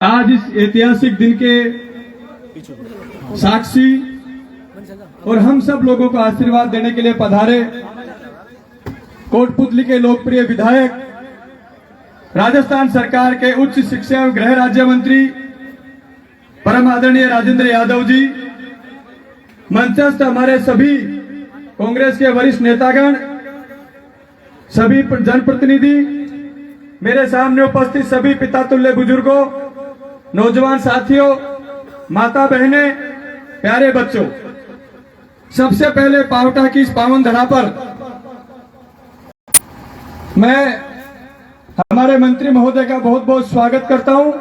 आज इस ऐतिहासिक दिन के साक्षी और हम सब लोगों को आशीर्वाद देने के लिए पधारे कोटपुतली के लोकप्रिय विधायक, राजस्थान सरकार के उच्च शिक्षा एवं गृह राज्य मंत्री परम आदरणीय राजेंद्र यादव जी, मंचस्थ हमारे सभी कांग्रेस के वरिष्ठ नेतागण, सभी जनप्रतिनिधि, मेरे सामने उपस्थित सभी पिता तुल्य बुजुर्गों, नौजवान साथियों, माता बहनें, प्यारे बच्चों, सबसे पहले पावटा की इस पावन धरा पर मैं हमारे मंत्री महोदय का बहुत बहुत स्वागत करता हूं।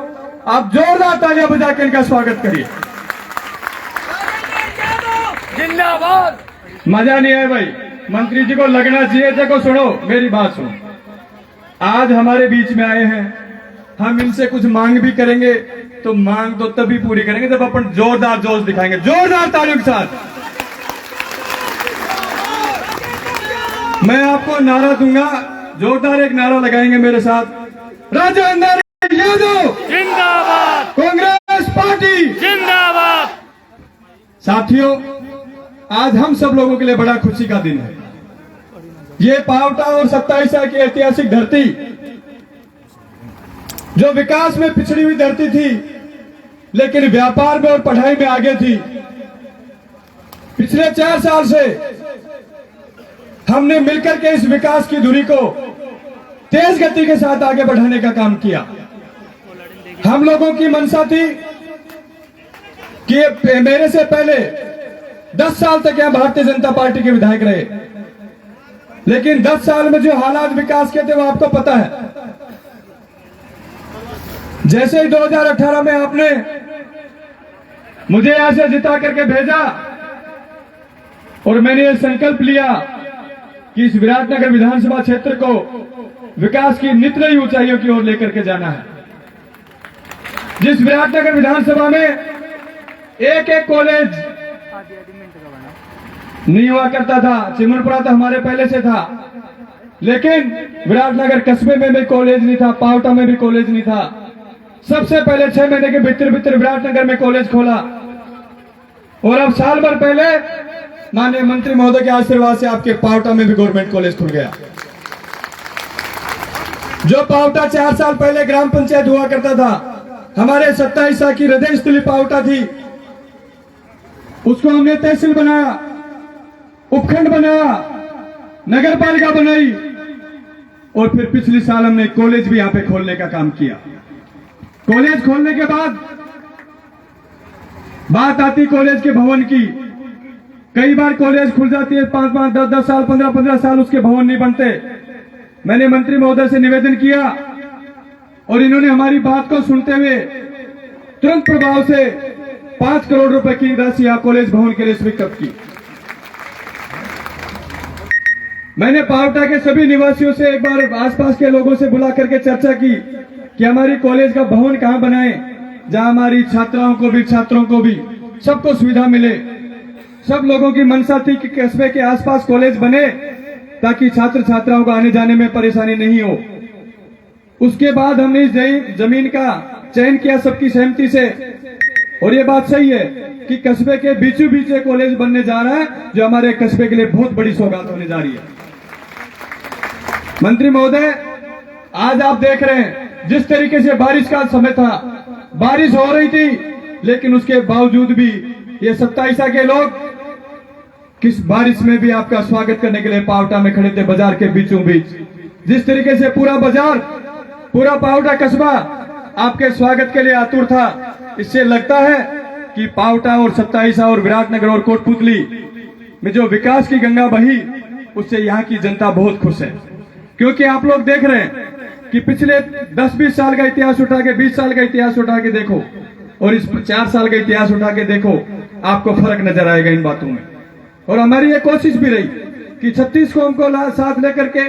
आप जोरदार तालियां बजा के इनका स्वागत करिए। जिंदाबाद। मजा नहीं है भाई, मंत्री जी को लगना चाहिए। देखो सुनो, मेरी बात सुनो। आज हमारे बीच में आए हैं, हम इनसे कुछ मांग भी करेंगे तो मांग तो तभी पूरी करेंगे जब अपन जोरदार जोश दिखाएंगे। जोरदार तालियों के साथ मैं आपको नारा दूंगा, जोरदार एक नारा लगाएंगे मेरे साथ। राजेंद्र यादव जिंदाबाद। कांग्रेस पार्टी जिंदाबाद। साथियों, आज हम सब लोगों के लिए बड़ा खुशी का दिन है। ये पावटा और 27 की ऐतिहासिक धरती, जो विकास में पिछड़ी हुई धरती थी लेकिन व्यापार में और पढ़ाई में आगे थी, पिछले 4 साल से हमने मिलकर के इस विकास की धुरी को तेज गति के साथ आगे बढ़ाने का काम किया। हम लोगों की मंशा थी कि मेरे से पहले 10 साल तक यहां भारतीय जनता पार्टी के विधायक रहे, लेकिन 10 साल में जो हालात विकास के थे वो आपको पता है। जैसे ही 2018 में आपने मुझे यहां से जिता करके भेजा और मैंने ये संकल्प लिया कि इस विराटनगर विधानसभा क्षेत्र को विकास की नित नई ऊंचाइयों की ओर लेकर के जाना है। जिस विराटनगर विधानसभा में एक एक कॉलेज नहीं हुआ करता था, चिमनपुरा तो हमारे पहले से था, लेकिन विराटनगर कस्बे में भी कॉलेज नहीं था, पावटा में भी कॉलेज नहीं था। सबसे पहले 6 महीने के भीतर विराटनगर में कॉलेज खोला और अब साल भर पहले माननीय मंत्री महोदय के आशीर्वाद से आपके पावटा में भी गवर्नमेंट कॉलेज खुल गया। जो पावटा 4 साल पहले ग्राम पंचायत हुआ करता था, हमारे 27 की हृदय स्थली पावटा थी, उसको हमने तहसील बनाया, उपखंड बनाया, नगर पालिका बनाई और फिर पिछले साल हमने कॉलेज भी यहां पे खोलने का काम किया। कॉलेज खोलने के बाद बात आती कॉलेज के भवन की। कई बार कॉलेज खुल जाती है, 5-5, 10-10 साल, 15-15 साल उसके भवन नहीं बनते। मैंने मंत्री महोदय से निवेदन किया और इन्होंने हमारी बात को सुनते हुए तुरंत प्रभाव से 5 करोड़ रुपए की राशि यहां कॉलेज भवन के लिए स्वीकृत की। मैंने पावटा के सभी निवासियों से एक बार आसपास के लोगों से बुला करके चर्चा की कि हमारी कॉलेज का भवन कहां बनाए जहां हमारी छात्राओं को भी, छात्रों को भी, सबको सुविधा मिले। सब लोगों की मंशा थी कि कस्बे के आसपास कॉलेज बने ताकि छात्र छात्राओं को आने जाने में परेशानी नहीं हो। उसके बाद हमने इस जमीन का चयन किया सबकी सहमति से, और ये बात सही है कि कस्बे के बीचों बीच एक कॉलेज बनने जा रहा है, जो हमारे कस्बे के लिए बहुत बड़ी सौगात होने जा रही है। मंत्री महोदय, आज आप देख रहे हैं जिस तरीके से बारिश का समय था, बारिश हो रही थी, लेकिन उसके बावजूद भी ये 27 के लोग किस बारिश में भी आपका स्वागत करने के लिए पावटा में खड़े थे, बाजार के बीचों बीच। जिस तरीके से पूरा बाजार, पूरा पावटा कस्बा आपके स्वागत के लिए आतुर था, इससे लगता है कि पावटा और 27 और विराटनगर और कोटपुतली में जो विकास की गंगा बही, उससे यहाँ की जनता बहुत खुश है। क्योंकि आप लोग देख रहे हैं कि पिछले 10-20 साल का इतिहास उठा के, 20 साल का इतिहास उठा के देखो और इस 4 साल का इतिहास उठा के देखो, आपको फर्क नजर आएगा इन बातों में। और हमारी ये कोशिश भी रही कि 36 कौम को साथ लेकर के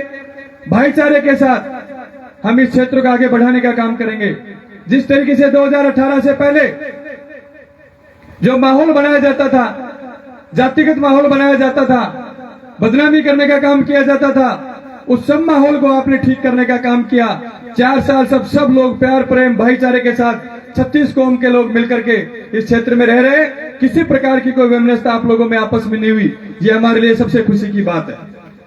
भाईचारे के साथ हम इस क्षेत्र को आगे बढ़ाने का काम करेंगे। जिस तरीके से 2018 से पहले जो माहौल बनाया जाता था, जातिगत माहौल बनाया जाता था, बदनामी करने का काम किया जाता था, उस सब माहौल को आपने ठीक करने का काम किया। 4 साल सब लोग प्यार प्रेम भाईचारे के साथ 36 कौम के लोग मिलकर के इस क्षेत्र में रह रहे हैं। किसी प्रकार की कोई वैमनस्यता आप लोगों में आपस में नहीं हुई, ये हमारे लिए सबसे खुशी की बात है।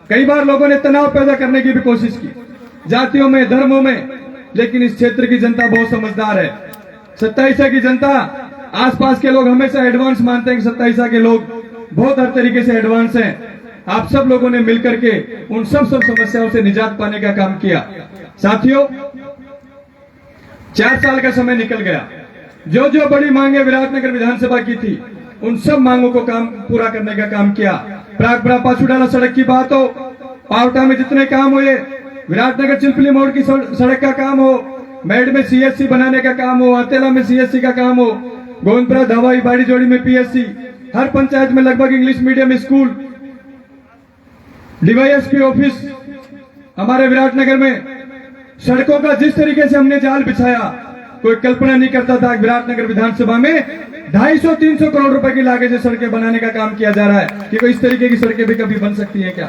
कई बार लोगों ने तनाव पैदा करने की भी कोशिश की, जातियों में, धर्मों में, लेकिन इस क्षेत्र की जनता बहुत समझदार है। 27 की जनता, आसपास के लोग हमेशा एडवांस मानते हैं कि 27 के लोग बहुत हर तरीके से एडवांस हैं। आप सब लोगों ने मिलकर के उन सब समस्याओं से निजात पाने का काम किया। साथियों, 4 साल का समय निकल गया। जो जो बड़ी मांगे विराटनगर विधानसभा की थी, उन सब मांगों को पूरा करने का काम किया। प्रागपुरा पाछुडाला सड़क की बात हो, पावटा में जितने काम हुए, विराटनगर चिल्पली मोड़ की सड़क का काम हो, मेड में सीएससी बनाने का काम हो, अतेला में सीएससी का काम हो, गोविंदपुरा धवाई बाड़ी जोड़ी में पीएससी, हर पंचायत में लगभग English medium school, DYSP office हमारे विराटनगर में, सड़कों का जिस तरीके से हमने जाल बिछाया, कोई कल्पना नहीं करता था। विराटनगर विधानसभा में 250-300 करोड़ रुपए की लागत से सड़कें बनाने का काम किया जा रहा है कि कोई इस तरीके की सड़कें भी कभी बन सकती है क्या?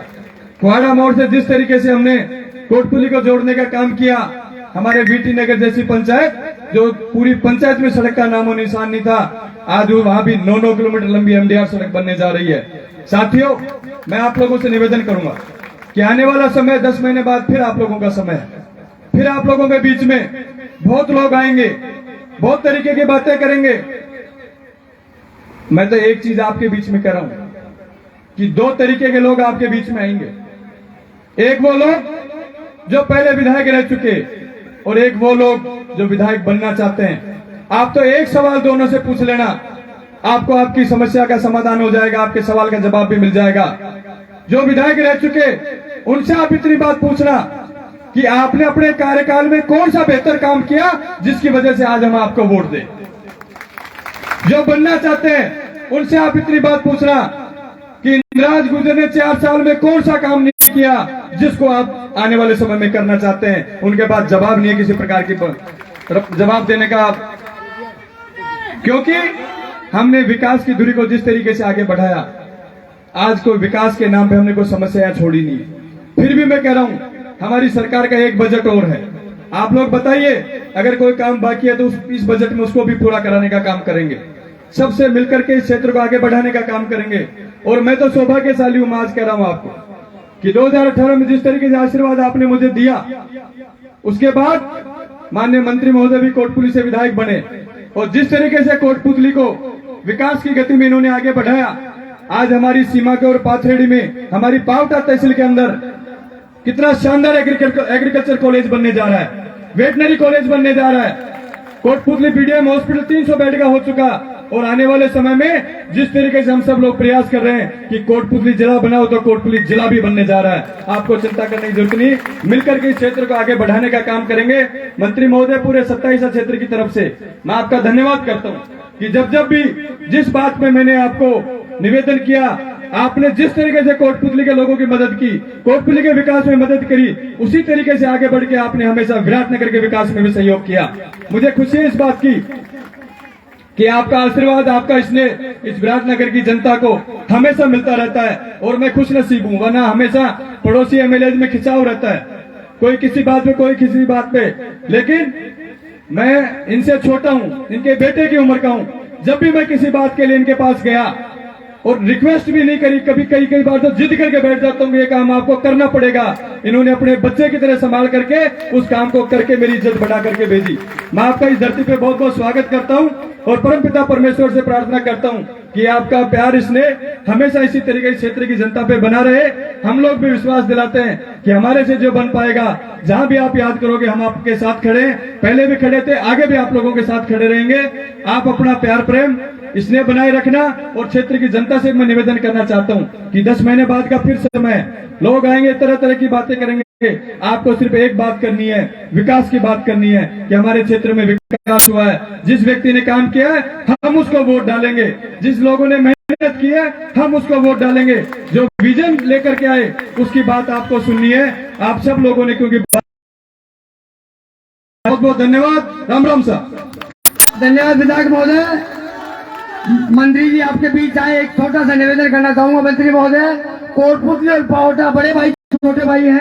कुआड़ा मोड़ से जिस तरीके से हमने कोटपुली को जोड़ने का काम किया, हमारे बीटी नगर जैसी पंचायत जो पूरी पंचायत में सड़क का नामो निशान नहीं था, आज वहां भी 9-9 किलोमीटर लंबी एमडीआर सड़क बनने जा रही है। साथियों, मैं आप लोगों से निवेदन करूंगा कि आने वाला समय 10 महीने बाद फिर आप लोगों का समय है। फिर आप लोगों के बीच में बहुत लोग आएंगे, बहुत तरीके की बातें करेंगे। मैं तो एक चीज आपके बीच में कह रहा हूं कि 2 तरीके के लोग आपके बीच में आएंगे। एक वो लोग जो पहले विधायक रह चुके और एक वो लोग जो विधायक बनना चाहते हैं। आप तो एक सवाल दोनों से पूछ लेना, आपको आपकी समस्या का समाधान हो जाएगा, आपके सवाल का जवाब भी मिल जाएगा। जो विधायक रह चुके उनसे आप इतनी बात पूछना कि आपने अपने कार्यकाल में कौन सा बेहतर काम किया जिसकी वजह से आज हम आपको वोट दें। जो बनना चाहते हैं उनसे आप इतनी बात पूछना कि इंदिराज गुर्जर ने 4 साल में कौन सा काम नहीं किया जिसको आप आने वाले समय में करना चाहते हैं। उनके पास जवाब नहीं है किसी प्रकार की जवाब देने का, क्योंकि हमने विकास की धुरी को जिस तरीके से आगे बढ़ाया, आज कोई विकास के नाम पे हमने कोई समस्या छोड़ी नहीं। फिर भी मैं कह रहा हूं, हमारी सरकार का एक बजट और है। आप लोग बताइए, अगर कोई काम बाकी है तो इस बजट में उसको भी पूरा कराने का काम करेंगे। सबसे मिलकर के इस क्षेत्र को आगे बढ़ाने का काम करेंगे। और मैं तो सौभाग्यशाली हूं, आज कह रहा हूं आपको कि 2018 में जिस तरीके से आशीर्वाद आपने मुझे दिया, उसके बाद माननीय मंत्री महोदय भी कोटपुतली से विधायक बने और जिस तरीके से कोटपुतली को विकास की गति में इन्होंने आगे बढ़ाया, आज हमारी सीमा के और पाथरेडी में हमारी पावटा तहसील के अंदर कितना शानदार एग्रीकल्चर कॉलेज बनने जा रहा है, वेटनरी कॉलेज बनने जा रहा है। कोटपुतली पीडीएम हॉस्पिटल 300 बेड का हो चुका और आने वाले समय में जिस तरीके से हम सब लोग प्रयास कर रहे हैं कि कोटपुतली जिला बनाओ तो कोटपुतली जिला भी बनने जा रहा है। आपको चिंता करने की जरूरत नहीं, मिलकर के इस क्षेत्र को आगे बढ़ाने का काम करेंगे। मंत्री महोदय, पूरे 27 क्षेत्र की तरफ से मैं आपका धन्यवाद करता हूं कि जब भी जिस बात में मैंने आपको निवेदन किया, आपने जिस तरीके से कोटपुतली के लोगों की मदद की, कोटपुतली के विकास में मदद करी, उसी तरीके से आगे बढ़ के आपने हमेशा विराटनगर के विकास में भी सहयोग किया। मुझे खुशी है इस बात की कि आपका आशीर्वाद, आपका स्नेह इस विराटनगर की जनता को हमेशा मिलता रहता है और मैं खुश नसीब हूं, वरना हमेशा पड़ोसी एमएलए में खिंचाव रहता है, कोई किसी बात पे, कोई किसी बात पे। लेकिन मैं इनसे छोटा हूं, इनके बेटे की उम्र का हूं। जब भी मैं किसी बात के लिए इनके पास गया और रिक्वेस्ट भी नहीं करी, कभी कई बार तो जिद करके बैठ जाता हूँ, ये काम आपको करना पड़ेगा। इन्होंने अपने बच्चे की तरह संभाल करके उस काम को करके मेरी इज्जत बढ़ा करके भेजी। मैं आपका इस धरती पे बहुत बहुत स्वागत करता हूँ और परमपिता परमेश्वर से प्रार्थना करता हूँ कि आपका प्यार, स्नेह हमेशा इसी तरीके से क्षेत्र की जनता पे बना रहे। हम लोग भी विश्वास दिलाते हैं कि हमारे से जो बन पाएगा, जहां भी आप याद करोगे हम आपके साथ खड़े हैं, पहले भी खड़े थे, आगे भी आप लोगों के साथ खड़े रहेंगे। आप अपना प्यार, प्रेम, स्नेह बनाए रखना। और क्षेत्र की जनता से मैं निवेदन करना चाहता हूं कि 10 महीने बाद का फिर समय, लोग आएंगे, तरह तरह की बातें करेंगे। आपको सिर्फ एक बात करनी है, विकास की बात करनी है कि हमारे क्षेत्र में विकास हुआ है। जिस व्यक्ति ने काम किया है हम उसको वोट डालेंगे, जिस लोगों ने मेहनत की है हम उसको वोट डालेंगे। जो विजन लेकर के आए उसकी बात आपको सुननी है, आप सब लोगों ने, क्योंकि बहुत बहुत धन्यवाद। राम राम साहब। धन्यवाद विधायक महोदय। मंत्री जी आपके बीच आए, एक छोटा सा निवेदन करना चाहूंगा। मंत्री महोदय, कोटपुतली और पावटा बड़े भाई छोटे भाई हैं।